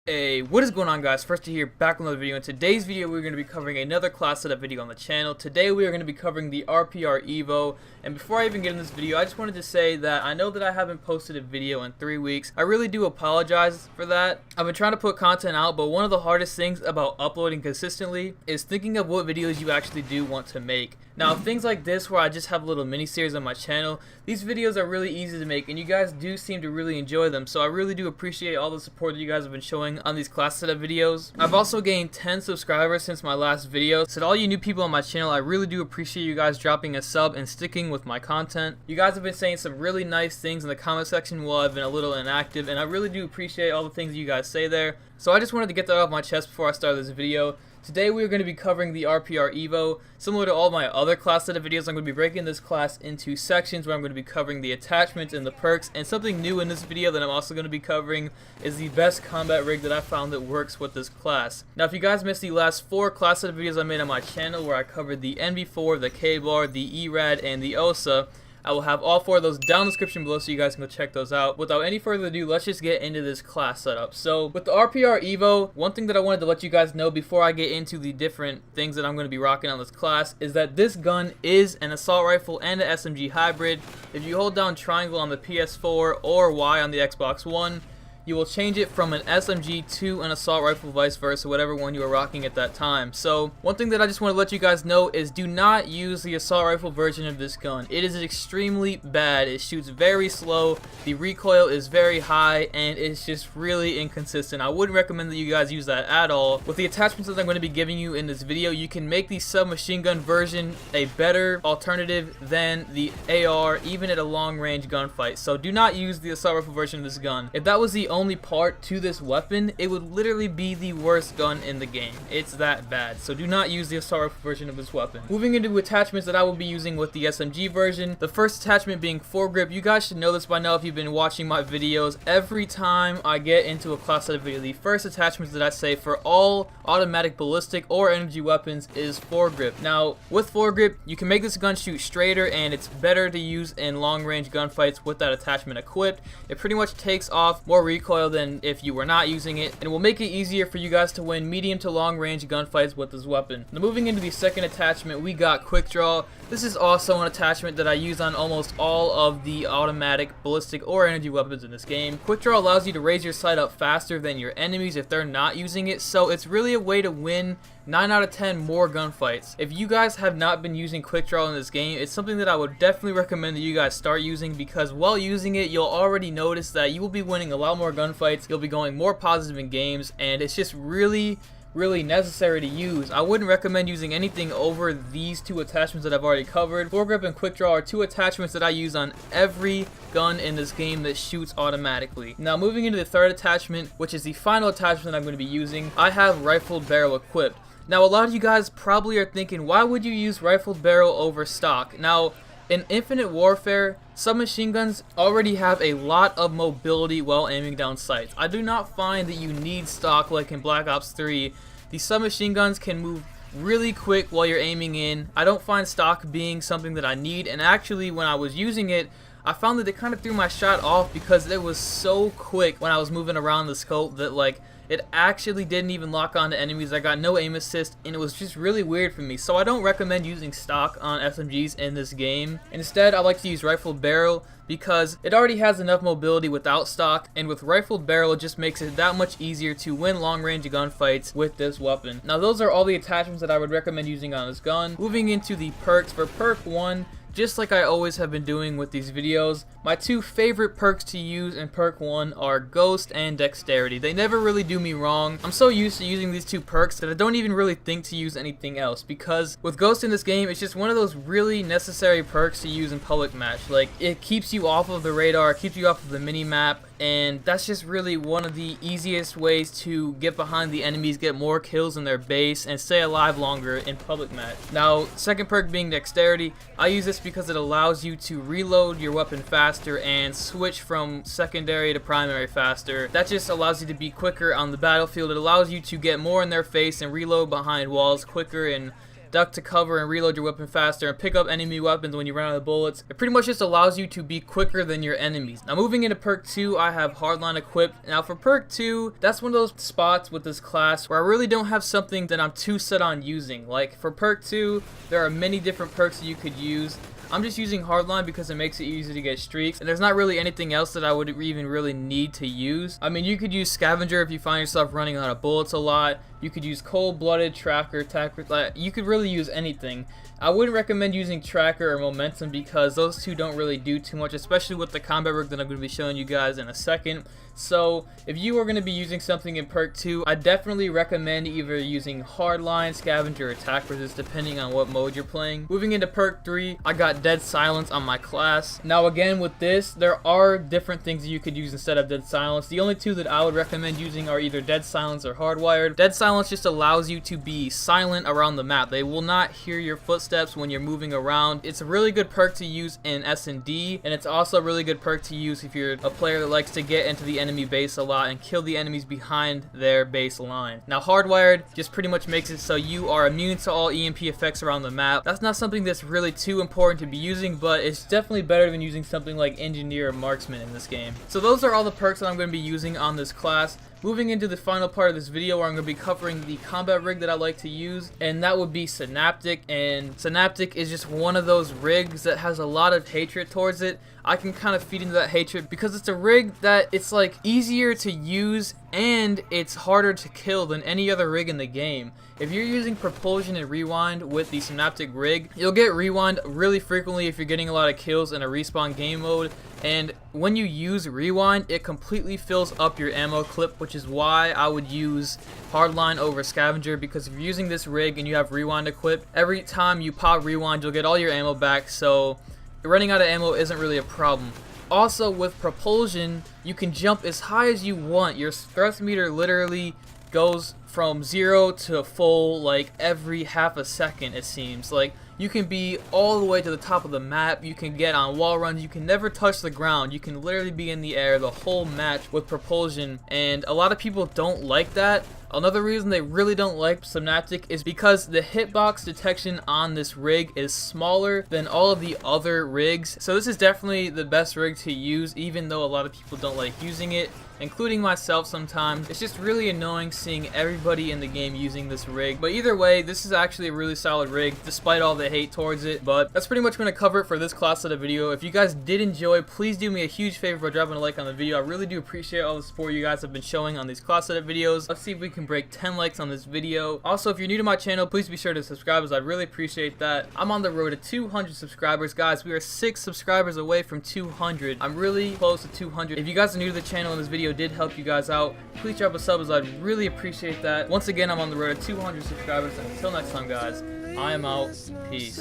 Hey, what is going on, guys? Fursty here, back with another video. In today's video, we're going to be covering another class setup video on the channel. Today, we are going to be covering the Rpr Evo. And before I even get in this video, I just wanted to say that I know that I haven't posted a video in 3 weeks. I really do apologize for that. I've been trying to put content out, but one of the hardest things about uploading consistently is thinking of what videos you actually do want to make. Now, things like this where I just have a little mini-series on my channel, these videos are really easy to make, and you guys do seem to really enjoy them, so I really do appreciate all the support that you guys have been showing on these class setup videos. I've also gained 10 subscribers since my last video, so to all you new people on my channel, I really do appreciate you guys dropping a sub and sticking with my content. You guys have been saying some really nice things in the comment section while I've been a little inactive, and I really do appreciate all the things you guys say there. So I just wanted to get that off my chest before I start this video. Today we are going to be covering the Rpr Evo. Similar to all my other class setup videos, I'm going to be breaking this class into sections where I'm going to be covering the attachments and the perks. And something new in this video that I'm also going to be covering is the best combat rig that I found that works with this class. Now, if you guys missed the last 4 class setup videos I made on my channel where I covered the NV4, the K-Bar, the ERAD, and the OSA, I will have all 4 of those down in the description below so you guys can go check those out. Without any further ado, let's just get into this class setup. So with the Rpr Evo, one thing that I wanted to let you guys know before I get into the different things that I'm going to be rocking on this class is that this gun is an assault rifle and an SMG hybrid. If you hold down triangle on the PS4 or Y on the Xbox One, you will change it from an SMG to an assault rifle, vice versa, whatever one you are rocking at that time. So one thing that I just want to let you guys know is do not use the assault rifle version of this gun. It is extremely bad. It shoots very slow, the recoil is very high, and it's just really inconsistent. I wouldn't recommend that you guys use that at all. With the attachments that I'm going to be giving you in this video, you can make the submachine gun version a better alternative than the AR, even at a long range gunfight. So do not use the assault rifle version of this gun. If that was the only part to this weapon, it would literally be the worst gun in the game. It's that bad. So do not use the assault rifle version of this weapon. Moving into attachments that I will be using with the SMG version, the first attachment being foregrip. You guys should know this by now if you've been watching my videos. Every time I get into a class setup video, the first attachments that I say for all automatic ballistic or energy weapons is foregrip. Now with foregrip, you can make this gun shoot straighter, and it's better to use in long range gunfights with that attachment equipped. It pretty much takes off more recoil than if you were not using it, and it will make it easier for you guys to win medium to long range gunfights with this weapon. Now moving into the second attachment, we got quick draw. This is also an attachment that I use on almost all of the automatic, ballistic, or energy weapons in this game. Quick draw allows you to raise your sight up faster than your enemies if they're not using it, so it's really a way to win 9 out of 10 more gunfights. If you guys have not been using quick draw in this game, it's something that I would definitely recommend that you guys start using, because while using it, you'll already notice that you will be winning a lot more gunfights, you'll be going more positive in games, and it's just really necessary to use. I wouldn't recommend using anything over these 2 attachments that I've already covered. Foregrip and quick draw are 2 attachments that I use on every gun in this game that shoots automatically. Now moving into the third attachment, which is the final attachment that I'm going to be using, I have rifled barrel equipped. Now a lot of you guys probably are thinking, why would you use rifled barrel over stock? Now in Infinite Warfare, submachine guns already have a lot of mobility while aiming down sights. I do not find that you need stock like in Black Ops 3. The submachine guns can move really quick while you're aiming in. I don't find stock being something that I need, and actually when I was using it, I found that it kind of threw my shot off because it was so quick when I was moving around the scope that like it actually didn't even lock onto enemies. I got no aim assist, and it was just really weird for me. So I don't recommend using stock on SMGs in this game. Instead, I like to use rifled barrel because it already has enough mobility without stock, and with rifled barrel it just makes it that much easier to win long range gunfights with this weapon. Now those are all the attachments that I would recommend using on this gun. Moving into the perks, for perk 1, just like I always have been doing with these videos, my 2 favorite perks to use in perk 1 are Ghost and Dexterity. They never really do me wrong. I'm so used to using these 2 perks that I don't even really think to use anything else, because with Ghost in this game, it's just one of those really necessary perks to use in public match. Like, it keeps you off of the radar, it keeps you off of the mini-map, and that's just really one of the easiest ways to get behind the enemies, get more kills in their base, and stay alive longer in public match. Now, second perk being Dexterity, I use this because it allows you to reload your weapon faster and switch from secondary to primary faster. That just allows you to be quicker on the battlefield. It allows you to get more in their face and reload behind walls quicker and duck to cover and reload your weapon faster, and pick up enemy weapons when you run out of bullets. It pretty much just allows you to be quicker than your enemies. Now moving into perk 2, I have Hardline equipped. Now for perk 2, that's one of those spots with this class where I really don't have something that I'm too set on using. Like for perk 2, there are many different perks that you could use. I'm just using Hardline because it makes it easy to get streaks, and there's not really anything else that I would even really need to use. I mean, you could use Scavenger if you find yourself running out of bullets a lot. You could use Cold-Blooded, Tracker, Attacker. You could really use anything. I wouldn't recommend using Tracker or Momentum because those two don't really do too much, especially with the combat rig that I'm going to be showing you guys in a second. So if you are going to be using something in perk 2, I definitely recommend either using Hardline, Scavenger, or Attack Resist depending on what mode you're playing. Moving into perk 3, I got Dead Silence on my class. Now again with this, there are different things that you could use instead of Dead Silence. The only two that I would recommend using are either Dead Silence or Hardwired. Dead Silence just allows you to be silent around the map. They will not hear your footsteps when you're moving around. It's a really good perk to use in S&D, and it's also a really good perk to use if you're a player that likes to get into the enemy base a lot and kill the enemies behind their base line. Now Hardwired just pretty much makes it so you are immune to all EMP effects around the map. That's not something that's really too important to be using, but it's definitely better than using something like Engineer or Marksman in this game. So those are all the perks that I'm going to be using on this class. Moving into the final part of this video where I'm going to be covering the combat rig that I like to use, and that would be Synaptic. And Synaptic is just one of those rigs that has a lot of hatred towards it. I can kind of feed into that hatred because it's a rig that it's like easier to use and it's harder to kill than any other rig in the game. If you're using propulsion and rewind with the Synaptic rig, you'll get rewind really frequently if you're getting a lot of kills in a respawn game mode. And when you use rewind, it completely fills up your ammo clip, which is why I would use Hardline over Scavenger, because if you're using this rig and you have rewind equipped, every time you pop rewind, you'll get all your ammo back, so running out of ammo isn't really a problem. Also, with propulsion, you can jump as high as you want. Your thrust meter literally goes from 0 to full like every half a second, it seems. Like, you can be all the way to the top of the map, you can get on wall runs, you can never touch the ground, you can literally be in the air the whole match with propulsion, and a lot of people don't like that. Another reason they really don't like Synaptic is because the hitbox detection on this rig is smaller than all of the other rigs. So this is definitely the best rig to use, even though a lot of people don't like using it, including myself sometimes. It's just really annoying seeing everybody in the game using this rig. But either way, this is actually a really solid rig despite all the hate towards it. But that's pretty much going to cover it for this class of the video. If you guys did enjoy, please do me a huge favor by dropping a like on the video. I really do appreciate all the support you guys have been showing on these class of videos. Let's see if we can break 10 likes on this video. Also, if you're new to my channel, please be sure to subscribe, as I'd really appreciate that. I'm on the road to 200 subscribers, guys. We are 6 subscribers away from 200. I'm really close to 200. If you guys are new to the channel and this video did help you guys out, please drop a sub, as I'd really appreciate that. Once again, I'm on the road to 200 subscribers, and until next time, guys, I am out. Peace.